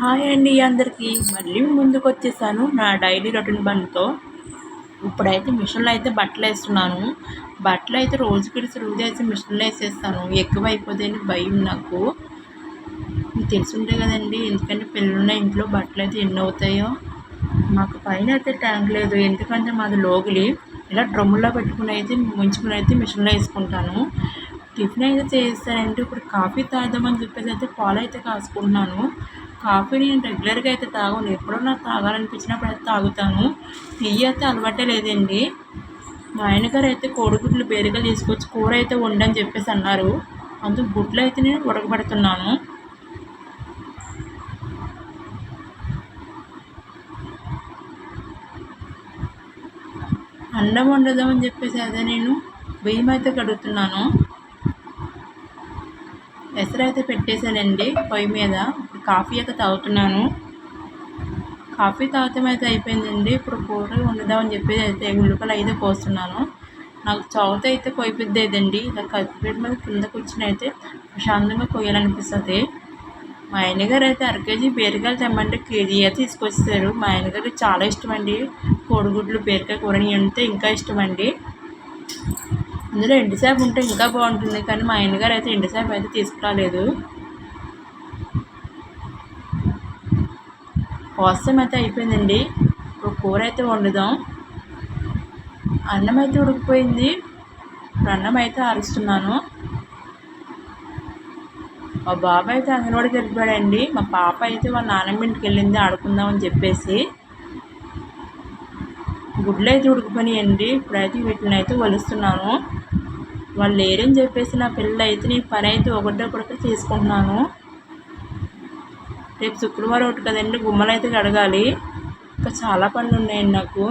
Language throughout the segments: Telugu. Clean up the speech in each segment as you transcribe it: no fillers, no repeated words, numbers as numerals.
హాయ్ అండి అందరికీ మళ్ళీ ముందుకు వచ్చేసాను నా డైలీ రొటీన్ పనితో. ఇప్పుడైతే మిషన్లో అయితే బట్టలు వేస్తున్నాను. బట్టలు అయితే రోజుకి రోజు మిషన్లో వేసేస్తాను. ఎక్కువ అయిపోతాయని భయం నాకు. మీకు తెలుసుంటే కదండి, ఎందుకంటే పిల్లలున్న ఇంట్లో బట్టలు అయితే ఎన్ని అవుతాయో. మాకు పైన అయితే ట్యాంక్ లేదు, ఎందుకంటే మాది లోగిలి. ఇలా డ్రమ్ముల్లో పెట్టుకుని అయితే ముంచుకుని అయితే మిషన్లో వేసుకుంటాను. టిఫిన్ అయితే చేస్తానంటే ఇప్పుడు కాఫీ తాగుదామని చెప్పేసి అయితే పాలు అయితే కాసుకుంటున్నాను. కాఫీ నేను రెగ్యులర్గా అయితే తాగను, ఎప్పుడో నాకు తాగాలనిపించినప్పుడు అయితే తాగుతాను. టీ అయితే అలవాటే లేదండి. మా ఆయనగారు అయితే కోడిగుడ్లు బేరుగా తీసుకొచ్చి కూర అయితే వండని చెప్పేసి అన్నారు. అందుకు గుడ్లు అయితే నేను ఉడకబెడుతున్నాను. అన్నం వండుదామని చెప్పేసి అదే నేను బియ్యం అయితే కడుగుతున్నాను. ఎసరు అయితే పెట్టేశానండి పొయ్యి మీద. కాఫీ అయితే తాగుతున్నాను. కాఫీ తాగటం అయితే అయిపోయిందండి. ఇప్పుడు కూర వండుదామని చెప్పేసి అయితే ఉల్లిపాయలు అయితే కోస్తున్నాను. నాకు చౌత అయితే కొయ్యిద్దేదండి. ఇలా కత్తిపేట మీద కింద కూర్చుని అయితే ప్రశాంతంగా కొయ్యాలనిపిస్తుంది. మా ఆయనగారు అయితే అరకేజీ బీరకాయలు తెమ్మంటే కేజీ అయితే తీసుకొచ్చేసారు. మా ఆయనగారికి చాలా ఇష్టం అండి కోడిగుడ్లు బీరకాయ కూరని అంటే ఇంకా ఇష్టం అండి. అందులో ఎండుసేపు ఉంటే ఇంకా బాగుంటుంది, కానీ మా ఆయనగారు అయితే ఎండుసేపు అయితే తీసుకురాలేదు. కోసం అయితే అయిపోయిందండి. ఇప్పుడు కూర అయితే వండుదాం. అన్నం అయితే ఉడికిపోయింది. ఇప్పుడు అన్నం అయితే ఆరుస్తున్నాను. మా బాబాయ్ అయితే అంగన్వాడికి వెళ్ళిపోయాడండి. మా పాప అయితే వాళ్ళ నాన్నమ్మ ఇంటికి వెళ్ళింది ఆడుకుందామని చెప్పేసి. గుడ్లు అయితే ఉడికిపోయినాయండి. ఇప్పుడైతే వీటిని అయితే వలుస్తున్నాను. వాళ్ళు లేరని చెప్పేసి నా పిల్లలు అయితే నీ పని అయితే ఒకటి చేసుకుంటున్నాను. రేపు శుక్రవారం ఒకటి కదండి, గుమ్మలు అయితే కడగాలి. ఇంకా చాలా పనులు ఉన్నాయండి నాకు.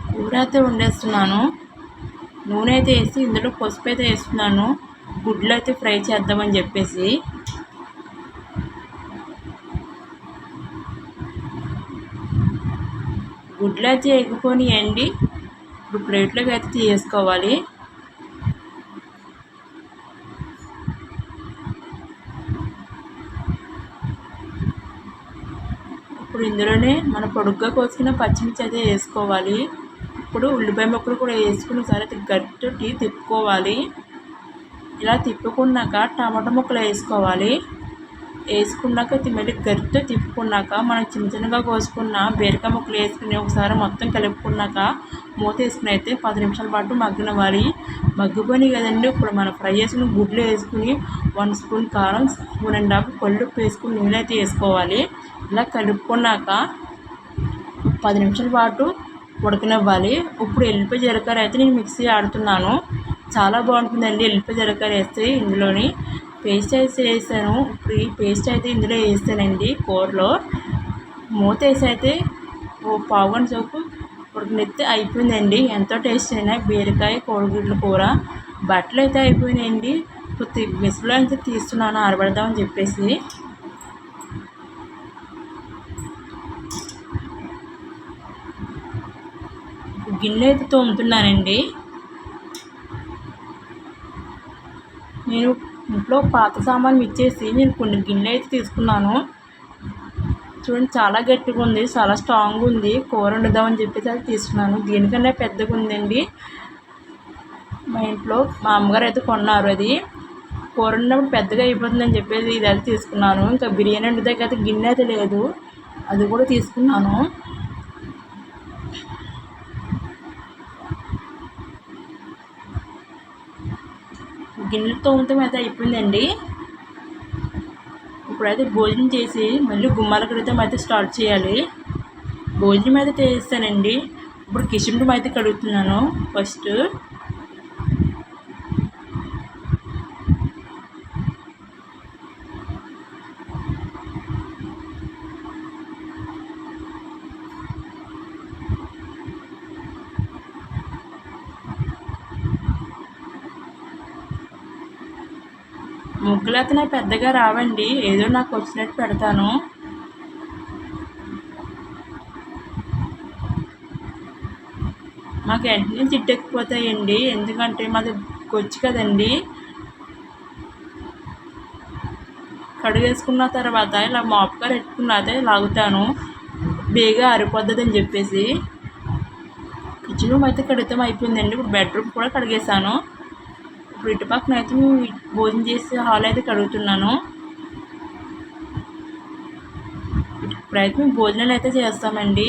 కూర అయితే వండేస్తున్నాను. నూనె అయితే వేసి ఇందులో పసుపు అయితే వేస్తున్నాను, గుడ్లు అయితే ఫ్రై చేద్దామని చెప్పేసి. గుడ్లు అయితే ఎగిపోనియండి. ఇప్పుడు ప్లేట్లోకి అయితే తీసుకోవాలి. ఇప్పుడు ఇందులోనే మన పొడుగ్గా కోసుకున్న పచ్చిమిర్చి అయితే వేసుకోవాలి. ఇప్పుడు ఉల్లిపాయ ముక్కలు కూడా వేసుకుని ఒకసారి గట్టి తిప్పుకోవాలి. ఇలా తిప్పుకున్నాక టమాటా ముక్కలు వేసుకోవాలి. వేసుకున్నాక మళ్ళీ గరిటె తిప్పుకున్నాక మనం చిన్న చిన్నగా కోసుకున్న బీరకాయ ముక్కలు వేసుకుని ఒకసారి మొత్తం కలుపుకున్నాక మూత వేసుకుని అయితే 10 నిమిషాల పాటు మగ్గనివ్వాలి. మగ్గిపోయి కదండి, ఇప్పుడు మనం ఫ్రై చేసుకుని గుడ్లు వేసుకుని 1 స్పూన్ కారం, 1.5 స్పూన్ కల్లుప్పు వేసుకుని నూనె అయితే వేసుకోవాలి. ఇలా కలుపుకున్నాక 10 నిమిషాల పాటు ఉడకనివ్వాలి. ఇప్పుడు ఎల్లిపాయ జీలకర్ర అయితే నేను మిక్సీ ఆడుతున్నాను. చాలా బాగుంటుందండి ఎల్లిపాయ జీలకర్ర వేస్తే. ఇందులోని పేస్ట్ అయితే వేసాను. ఇప్పుడు ఈ పేస్ట్ అయితే ఇందులో వేసానండి కూరలో. మూత వేసి అయితే ఓ పావుగంట సేపు ఉడకనిస్తే అయిపోయిందండి. ఎంతో టేస్ట్ అయినా బీరకాయ కోడిగుడ్ల కూర. బట్టలు అయితే అయిపోయినాయండి. ఇప్పుడు విసులో అయితే తీస్తున్నాను ఆరబెడదామని చెప్పేసి. గిన్నె అయితే తోముతున్నానండి. నేను ఇంట్లో పాత సామాన్లు ఇచ్చేసి నేను కొన్ని గిన్నె అయితే తీసుకున్నాను. చూడండి, చాలా గట్టిగా ఉంది, చాలా స్ట్రాంగ్ ఉంది. కూర వండుదామని చెప్పేసి అది తీసుకున్నాను. దీనికన్నా పెద్దగా ఉందండి. మా ఇంట్లో మా అమ్మగారు అయితే కొన్నారు. అది కూర వండినప్పుడు పెద్దగా అయిపోతుందని చెప్పేసి ఇది అయితే తీసుకున్నాను. ఇంకా బిర్యానీ వండుతాయి కదా, గిన్నె అయితే లేదు, అది కూడా తీసుకున్నాను. గిన్నెలు తోమటం అయితే అయిపోయిందండి. ఇప్పుడైతే భోజనం చేసి మళ్ళీ గుమ్మాల కడగటం అయితే స్టార్ట్ చేయాలి. భోజనం అయితే చేస్తానండి. ఇప్పుడు కిచెన్ రూమ్ అయితే కడుగుతున్నాను ఫస్ట్. ముగ్గులు అయితే నాకు పెద్దగా రావండి, ఏదో నాకు వచ్చినట్టు పెడతాను. మాకు వెంటనే చిట్టెక్కిపోతాయండి, ఎందుకంటే మాది కొచ్చి కదండి. కడిగేసుకున్న తర్వాత ఇలా మాపుగా పెట్టుకున్నదే లాగుతాను, బేగా ఆరిపోద్దని చెప్పేసి. కిచెన్ రూమ్ అయితే కడిగితం అయిపోయిందండి. ఇప్పుడు బెడ్రూమ్ కూడా కడిగేసాను. ఇప్పుడు ఇటు పక్కన అయితే భోజనం చేసి హాల్ అయితే కడుగుతున్నాను. ఇప్పుడైతే మేము భోజనాలు అయితే చేస్తామండి.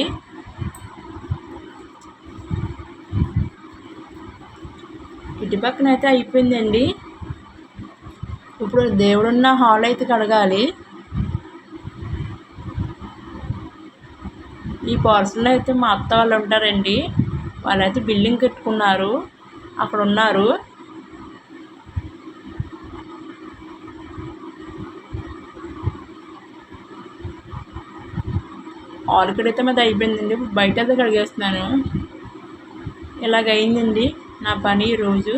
ఇటు పక్కన అయితే అయిపోయిందండి. ఇప్పుడు దేవుడున్న హాల్ అయితే కడగాలి. ఈ పార్సల్లో అయితే మా అత్త వాళ్ళు ఉంటారండి. వాళ్ళైతే బిల్డింగ్ కట్టుకున్నారు, అక్కడ ఉన్నారు. హాల్ కడిగితే మీద అయిపోయిందండి. ఇప్పుడు బయట అయితే కడిగేస్తున్నాను. ఇలాగ అయిందండి నా పని ఈరోజు.